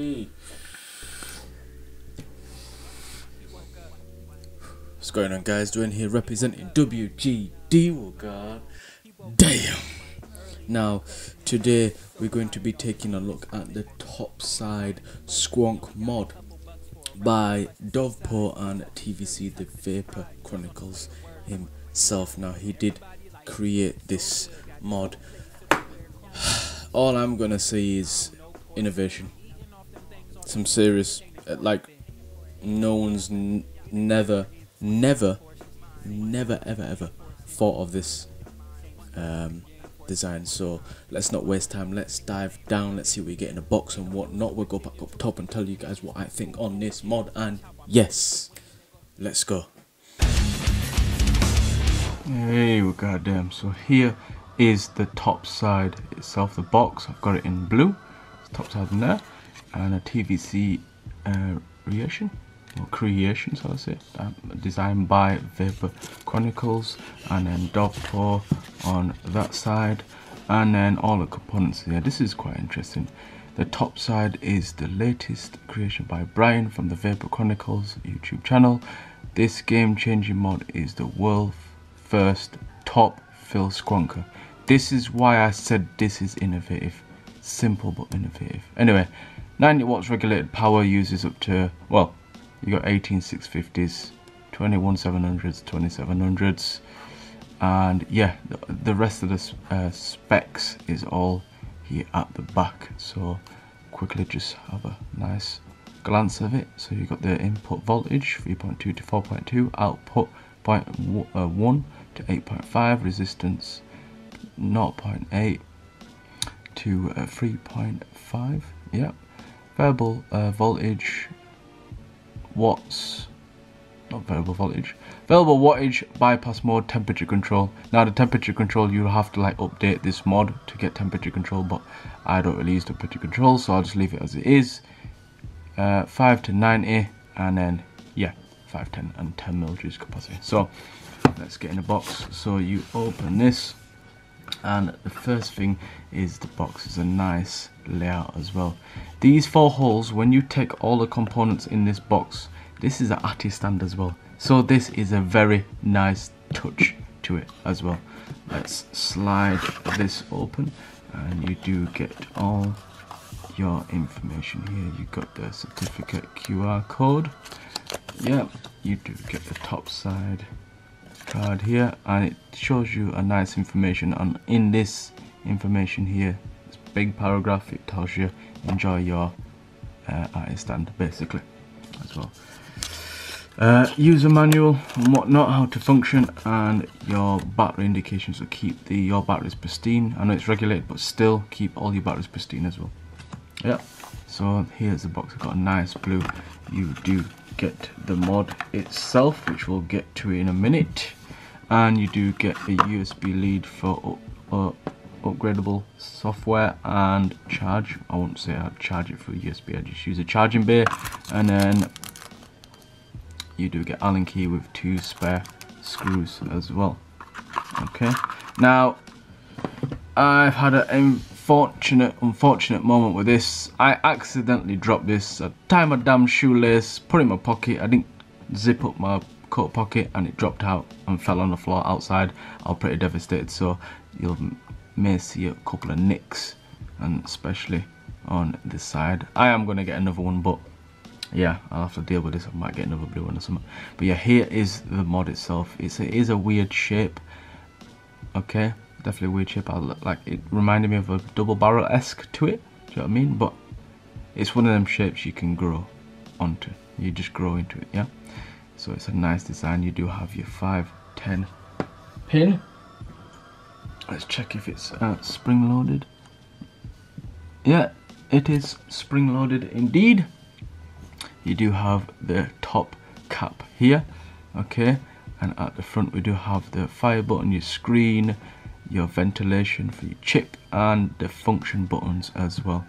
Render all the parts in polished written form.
Hey. What's going on, guys? Doing here representing WGD. Oh god damn. Now today we're going to be taking a look at the Topside Squonk mod by Dovpo and TVC, the Vapour Chronicles himself. Now he did create this mod. All I'm gonna say is innovation. Some serious, like, no one's never ever thought of this design. So let's not waste time, let's dive down, let's see what we get in the box and whatnot. We'll go back up top and tell you guys what I think on this mod, and yes, let's go. Hey, well, goddamn. So here is the top side itself, the box. I've got it in blue, it's top side in there, and a TVC creation, so I say, designed by Vapour Chronicles, and then Dovpo on that side, and then all the components here. This is quite interesting. The top side is the latest creation by Brian from the Vapour Chronicles YouTube channel. This game-changing mod is the world's first top fill squonker. This is why I said this is innovative. Simple but innovative. Anyway, 90 watts regulated power, uses up to, well, you got 18 650s, 21 700s, 2700s, and yeah, the rest of the specs is all here at the back. So quickly just have a nice glance of it. So you got the input voltage 3.2 to 4.2, output 0.1 to 8.5, resistance 0.8 to 3.5. yeah, variable voltage, watts, not variable voltage, variable wattage, bypass mode, temperature control. Now the temperature control, you'll have to like update this mod to get temperature control, but I don't really use temperature control, so I'll just leave it as it is. 5 to 90, and then yeah, 5, 10 and 10 millijoules capacity. So let's get in the box. So you open this, and the first thing is the box is a nice layout as well. These 4 holes, when you take all the components in this box, this is an ATI stand as well, so this is a very nice touch to it as well. Let's slide this open, and you do get all your information here. You got the certificate QR code, yeah, you do get the top side card here, and it shows you a nice information on. In this information here, this big paragraph, it tells you enjoy your ATI stand basically as well. User manual and whatnot, how to function, and your battery indications to keep your batteries pristine. I know it's regulated, but still keep all your batteries pristine as well. Yeah, so here's the box. I've got a nice blue. You do get the mod itself, which we'll get to in a minute, and you do get a USB lead for upgradable software and charge. I won't say I'd charge it through USB, I just use a charging bay, and then you do get Allen key with 2 spare screws as well. Okay, now I've had an unfortunate moment with this. I accidentally dropped this. I tied my damn shoelace, put it in my pocket. I didn't zip up my coat pocket, and it dropped out and fell on the floor outside. I was pretty devastated, so you may see a couple of nicks, and especially on this side. I am going to get another one, but yeah, I'll have to deal with this. I might get another blue one or something. But yeah, here is the mod itself. It is a weird shape. Okay, definitely a weird shape. Like, it reminded me of a double barrel-esque to it. Do you know what I mean? But it's one of them shapes you can grow onto. You just grow into it, yeah. So it's a nice design. You do have your 510 pin. Let's check if it's spring loaded. Yeah, it is spring loaded indeed. You do have the top cap here, okay, and at the front we do have the fire button, your screen, your ventilation for your chip, and the function buttons as well.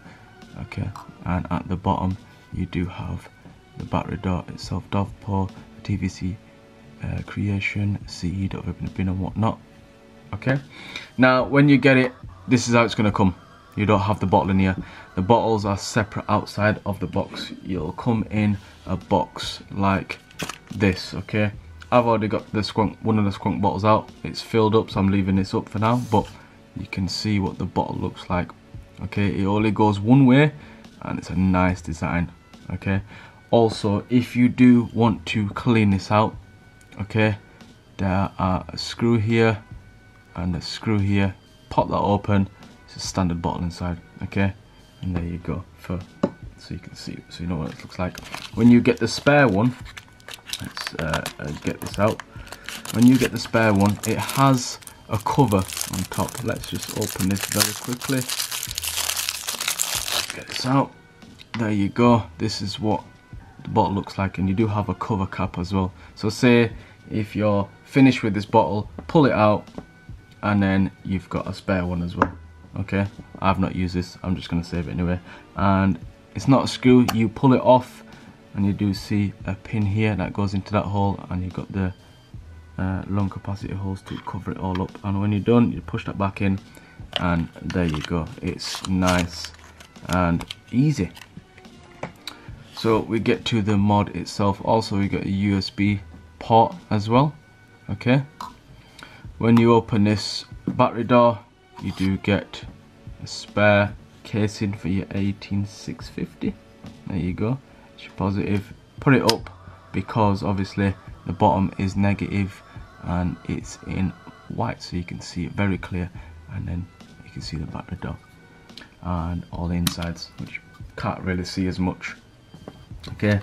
Okay, and at the bottom you do have the battery door itself, Dovpo, TVC creation, CE.VIP and whatnot. Okay, now when you get it, this is how it's going to come. you don't have the bottle in here. The bottles are separate outside of the box. You'll come in a box like this, okay? I've already got the one of the Squonk bottles out. It's filled up, so I'm leaving this up for now, but you can see what the bottle looks like. Okay, it only goes one way, and it's a nice design. Okay, also if you do want to clean this out, okay, there are a screw here and a screw here. Pop that open. It's a standard bottle inside. Okay, and there you go, so you can see, so you know what it looks like. When you get the spare one, let's get this out. When you get the spare one, it has a cover on top. Let's just open this very quickly. Get this out. There you go. This is what the bottle looks like, and you do have a cover cap as well. So say if you're finished with this bottle, pull it out, and then you've got a spare one as well. Okay, I've not used this, I'm just going to save it anyway. And it's not a screw, you pull it off, and you do see a pin here that goes into that hole, and you've got the long capacity holes to cover it all up. And when you're done, you push that back in, and there you go. It's nice and easy. So we get to the mod itself. Also, we got a USB port as well. Okay, when you open this battery door, you do get a spare casing for your 18650. There you go. It's your positive. Put it up because obviously the bottom is negative and it's in white, so you can see it very clear, and then you can see the battery door and all the insides, which can't really see as much. Okay,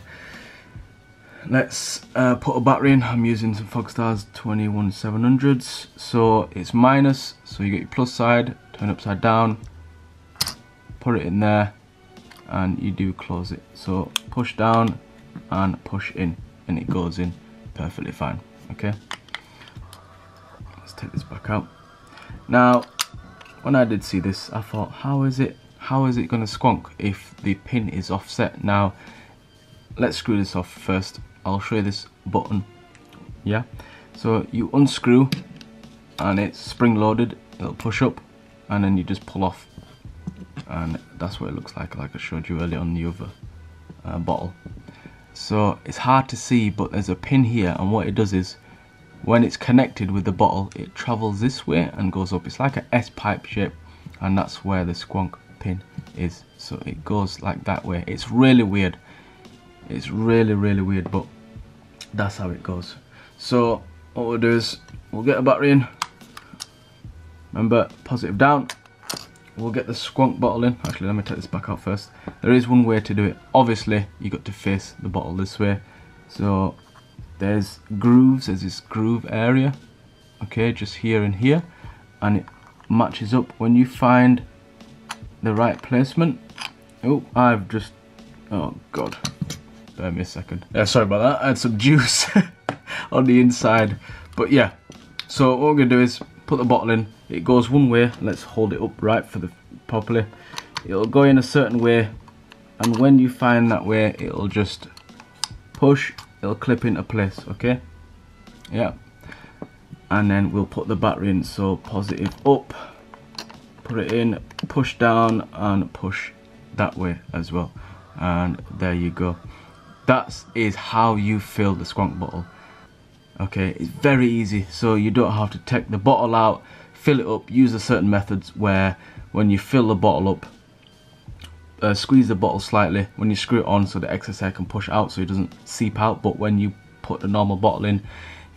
let's put a battery in. I'm using some Fogstars 21700s, so it's minus, so you get your plus side, turn upside down, put it in there, and you do close it. So push down and push in, and it goes in perfectly fine. Okay, let's take this back out. Now, when I did see this, I thought, how is it going to squonk if the pin is offset? Now, let's screw this off first. I'll show you this button. Yeah, so you unscrew and it's spring loaded, it'll push up, and then you just pull off, and that's what it looks like I showed you earlier on the other bottle. So it's hard to see, but there's a pin here, and what it does is when it's connected with the bottle, it travels this way and goes up. It's like an S-pipe shape, and that's where the Squonk pin is. So it goes like that way. It's really weird. It's really weird, but that's how it goes. So what we'll do is we'll get a battery in. Remember, positive down. We'll get the Squonk bottle in. Actually, let me take this back out first. There is one way to do it. Obviously, you got to face the bottle this way. So there's grooves. There's this groove area. Okay, just here and here, and it matches up. When you find the right placement. Oh, oh god. Bear me a second. Sorry about that. I had some juice on the inside. But yeah, so what we're going to do is put the bottle in. It goes one way. Let's hold it upright for the properly. It'll go in a certain way, and when you find that way, it'll just push. It'll clip into place. Okay. Yeah. And then we'll put the battery in. So positive up. Put it in. Push down and push that way as well. And there you go. That is how you fill the Squonk bottle. Okay, it's very easy. So you don't have to take the bottle out, fill it up, use a certain methods where when you fill the bottle up, squeeze the bottle slightly when you screw it on so the excess air can push out so it doesn't seep out. But when you put the normal bottle in,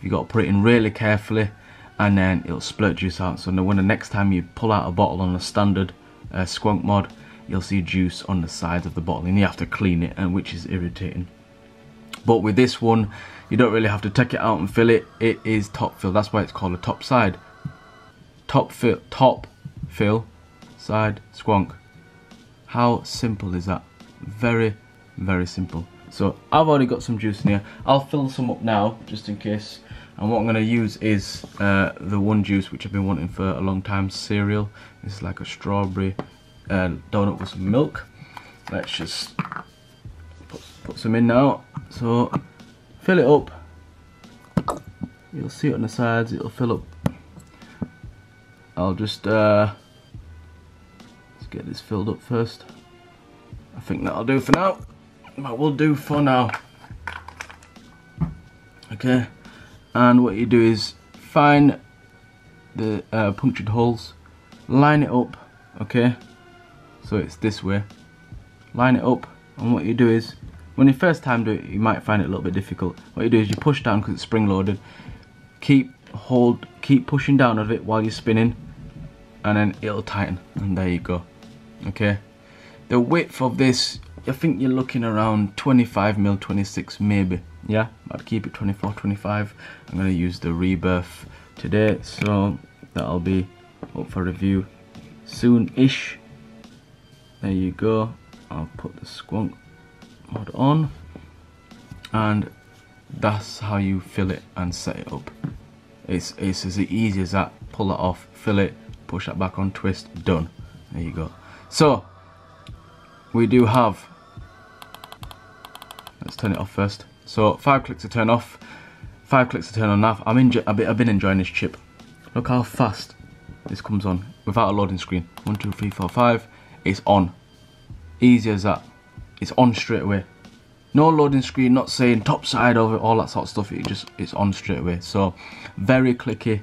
you got to put it in really carefully, and then it'll splurt juice out. So when the next time you pull out a bottle on a standard Squonk mod, you'll see juice on the sides of the bottle, and you have to clean it, and which is irritating. But with this one, you don't really have to take it out and fill it. It is top fill. That's why it's called a Topside. Top fill side Squonk. How simple is that? Very simple. So I've already got some juice in here. I'll fill some up now just in case. And what I'm going to use is the one juice which I've been wanting for a long time, cereal. It's like a strawberry donut with some milk. Let's just put some in now. So fill it up. You'll see it on the sides. It'll fill up. I'll just let's get this filled up first. I think that'll do for now. That will do for now. Okay, and what you do is find the punctured holes, line it up, okay, so it's this way, line it up, and what you do is, when you first time do it, you might find it a little bit difficult. What you do is you push down because it's spring loaded, keep pushing down of it while you're spinning, and then it'll tighten, and there you go. Okay, the width of this, I think you're looking around 25mm, 26 maybe. Yeah, I'd keep it 24, 25. I'm going to use the Rebirth today, so that'll be up for review soon-ish. There you go. I'll put the Squonk mod on, and that's how you fill it and set it up. It's as easy as that. Pull that off, fill it, push that back on, twist, done. There you go. So we do have, let's turn it off first. So 5 clicks to turn off, 5 clicks to turn on. Now I've been enjoying this chip. Look how fast this comes on without a loading screen. 1, 2, 3, 4, 5. It's on. Easy as that. It's on straight away. No loading screen, not saying topside over all that sort of stuff. It's on straight away. So very clicky.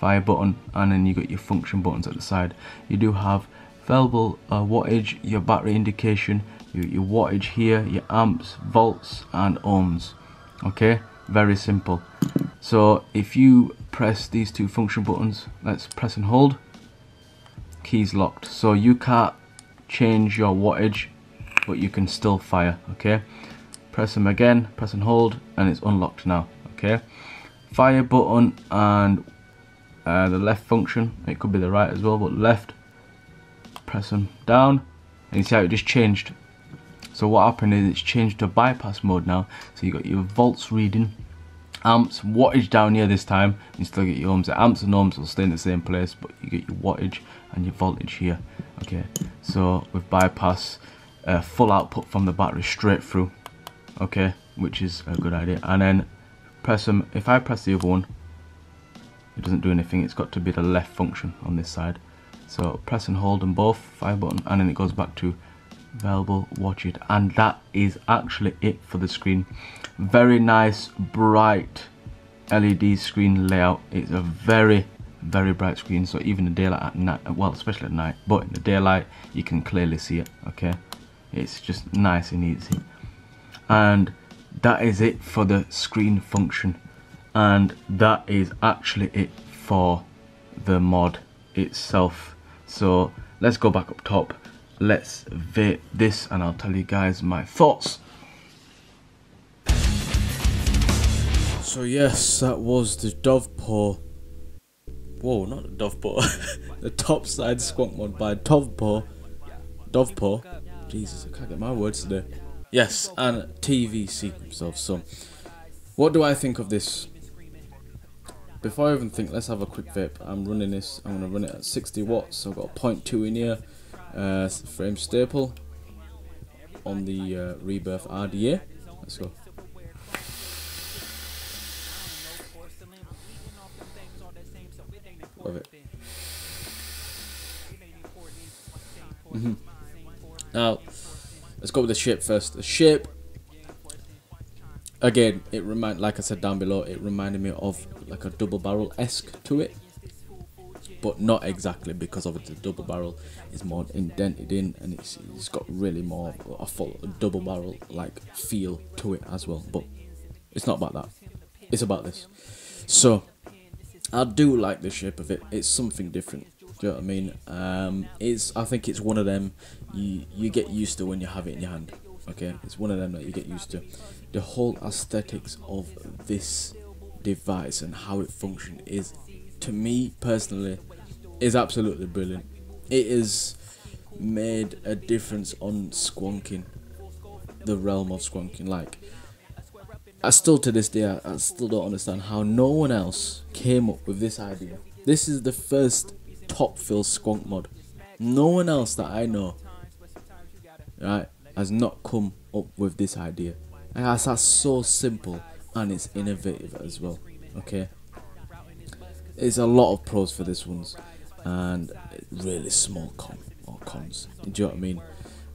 Fire button, and then you got your function buttons at the side. You do have available wattage, your battery indication, your wattage here, your amps, volts and ohms. Okay, very simple. So if you press these two function buttons, let's press and hold, keys locked, so you can't change your wattage but you can still fire. Okay, press them again, press and hold, and it's unlocked now. Okay, fire button and the left function, it could be the right as well, but left, press them down, and you see how it just changed. So what happened is it's changed to bypass mode now. So you got your volts reading, amps, wattage down here this time. You still get your ohms. The amps and ohms will stay in the same place, but you get your wattage and your voltage here. Okay, so with bypass, full output from the battery straight through. Okay, which is a good idea. And then press them. If I press the other one, it doesn't do anything. It's got to be the left function on this side. So press and hold them both, fire button, and then it goes back to available, watch it, and that is actually it for the screen. Very nice bright LED screen layout. It's a very bright screen, so even in the daylight at night, well, especially at night, but in the daylight you can clearly see it. Okay, it's just nice and easy, and that is it for the screen function, and that is actually it for the mod itself. So let's go back up top, let's vape this, and I'll tell you guys my thoughts. So yes, that was the Dovpo, whoa, not the Dovpo, the Topside Squonk mod by Dovpo, Jesus, I can't get my words today. Yes, and TVC himself. So what do I think of this? Before I even think, let's have a quick vape. I'm running this, I'm going to run it at 60 watts, so I've got a 0.2 in here, frame staple on the Rebirth RDA. Let's go. Love it. Now, let's go with the shape first. The shape, again, like I said down below, it reminded me of like a double barrel-esque to it, but not exactly, because obviously the double barrel is more indented in, and it's got really more a full double barrel like feel to it as well. But it's not about that, it's about this. So I do like the shape of it. It's something different. Do you know what I mean? I think it's one of them you get used to when you have it in your hand. Okay, it's one of them that you get used to. The whole aesthetics of this device and how it functions is, to me personally, is absolutely brilliant. It has made a difference on squonking, the realm of squonking. Like, I still to this day, I still don't understand how no one else came up with this idea. This is the first top fill squonk mod. No one else that I know, right, has not come up with this idea. And that's so simple, and it's innovative as well. Okay, it's a lot of pros for this ones, and really small con. or cons. Do you know what I mean?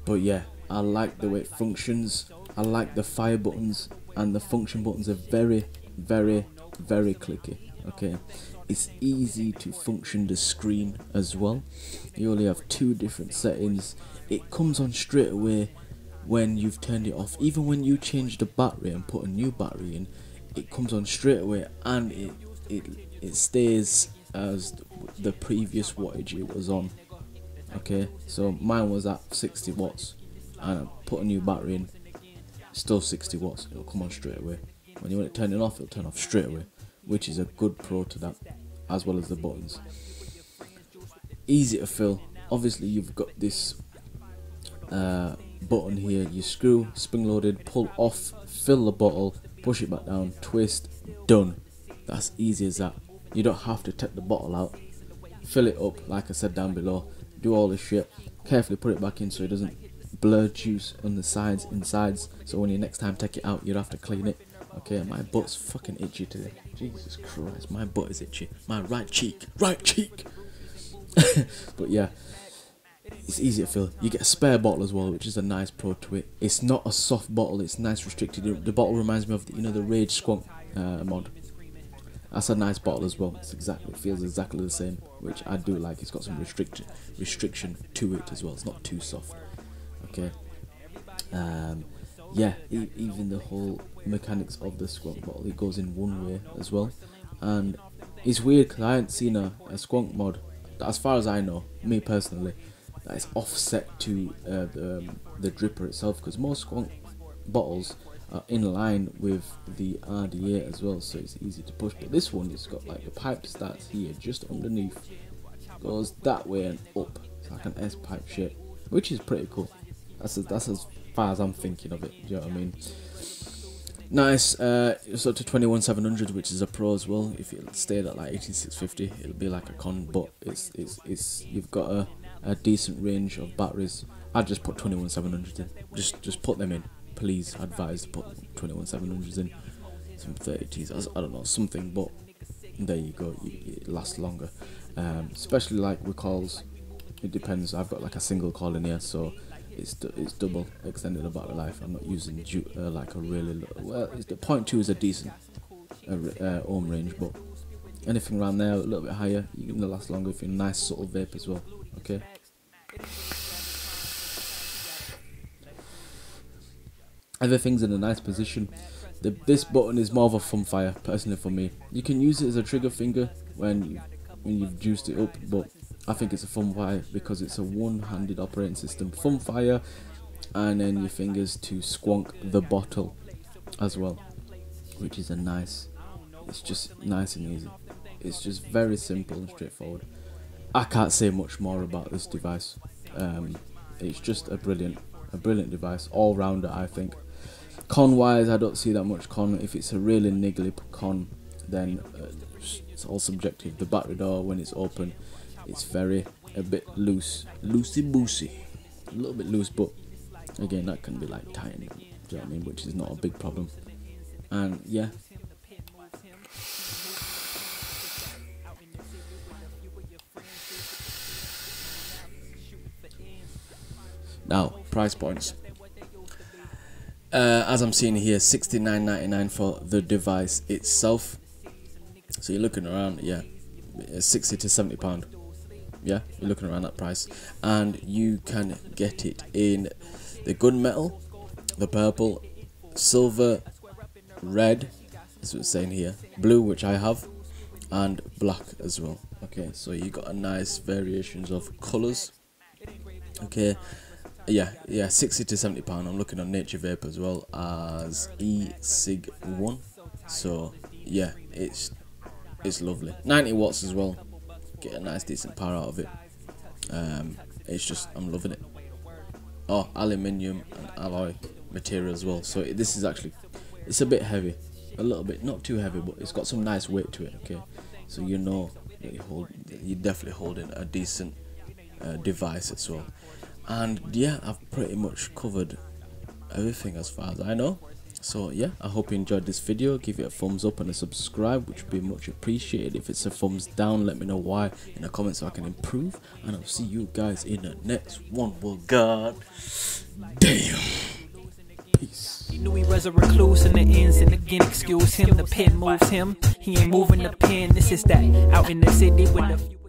But yeah, I like the way it functions. I like the fire buttons, and the function buttons are very, very, very clicky. Okay, it's easy to function the screen as well. You only have 2 different settings. It comes on straight away when you've turned it off. Even when you change the battery and put a new battery in, it comes on straight away, and it stays as the previous wattage it was on. Okay, so mine was at 60 watts, and I put a new battery in, still 60 watts. It'll come on straight away. When you want it turning off, it'll turn off straight away, which is a good pro to that, as well as the buttons. Easy to fill. Obviously you've got this button here. You screw, spring loaded, pull off, fill the bottle, push it back down, twist, done. That's easy as that. You don't have to take the bottle out, fill it up like I said down below, do all this shit, carefully put it back in so it doesn't blur juice on the sides, insides, so when you next time take it out, you'd have to clean it. Okay, my butt's fucking itchy today. Jesus Christ, my butt is itchy. My right cheek. But yeah, it's easy to fill. You get a spare bottle as well, which is a nice pro to it. It's not a soft bottle, it's nice restricted. The bottle reminds me of the, the Rage Squonk mod. That's a nice bottle as well. It feels exactly the same, which I do like. It's got some restriction to it as well. It's not too soft. Okay. Yeah, even the whole mechanics of the Squonk bottle, it goes in one way as well, and it's weird because I haven't seen a Squonk mod, as far as I know, me personally, that is offset to the dripper itself, because most Squonk bottles are in line with the RDA as well, so it's easy to push. But this one, it's got like the pipe starts here just underneath, goes that way and up. It's like an S pipe shape, which is pretty cool. That's as far as I'm thinking of it. Do you know what I mean? Nice. It's up to 21700, which is a pro as well. If it stayed at like 18650, it'll be like a con. But it's you've got a decent range of batteries. I'd just put 21700 in. Just put them in. Please advise to put 21700s in. Some 30Ts. I don't know, something. But there you go. It lasts longer. Especially like with calls. It depends. I've got like a single call in here, so it's double extended the battery life. I'm not using like a really well. The 0.2 is a decent ohm range, but anything around there a little bit higher, you're gonna last longer if you're a nice subtle vape as well. Okay. Everything's in a nice position. This button is more of a fun fire, personally for me. You can use it as a trigger finger when you've juiced it up, but I think it's a fun fire because it's a one-handed operating system. Fun fire, and then your fingers to squonk the bottle as well, which is it's just nice and easy. It's just very simple and straightforward. I can't say much more about this device. It's just a brilliant device, all rounder, I think. Con wise, I don't see that much con. If it's a really niggly con, then it's all subjective. The battery door, when it's open, it's a bit loosey boosey, a little bit loose, but again, that can be like tightened, do you know what I mean, which is not a big problem. And yeah, now price points. As I'm seeing here, $69.99 for the device itself. So you're looking around, yeah, 60 to 70 pound. Yeah, you're looking around that price, and you can get it in the gunmetal, the purple, silver, red, that's what it's saying here, blue, which I have, and black as well. Okay, so you got a nice variations of colors. Okay, yeah, 60 to 70 pound. I'm looking on Nature Vape as well as e-cig1. So yeah, it's lovely. 90 watts as well. Get a nice decent power out of it. It's just, I'm loving it. Oh, aluminium and alloy material as well. So this is actually, it's a bit heavy, a little bit, not too heavy, but it's got some nice weight to it. Okay, so you know that you're definitely holding a decent device as well. And yeah, I've pretty much covered everything as far as I know. So yeah, I hope you enjoyed this video. Give it a thumbs up and a subscribe, which would be much appreciated. If it's a thumbs down, let me know why in the comments so I can improve, and I'll see you guys in the next one. Well, god damn, peace. He knew he was a recluse in the ends, and again excuse him, the pen moves him, he ain't moving the pen. This is that out in the city with the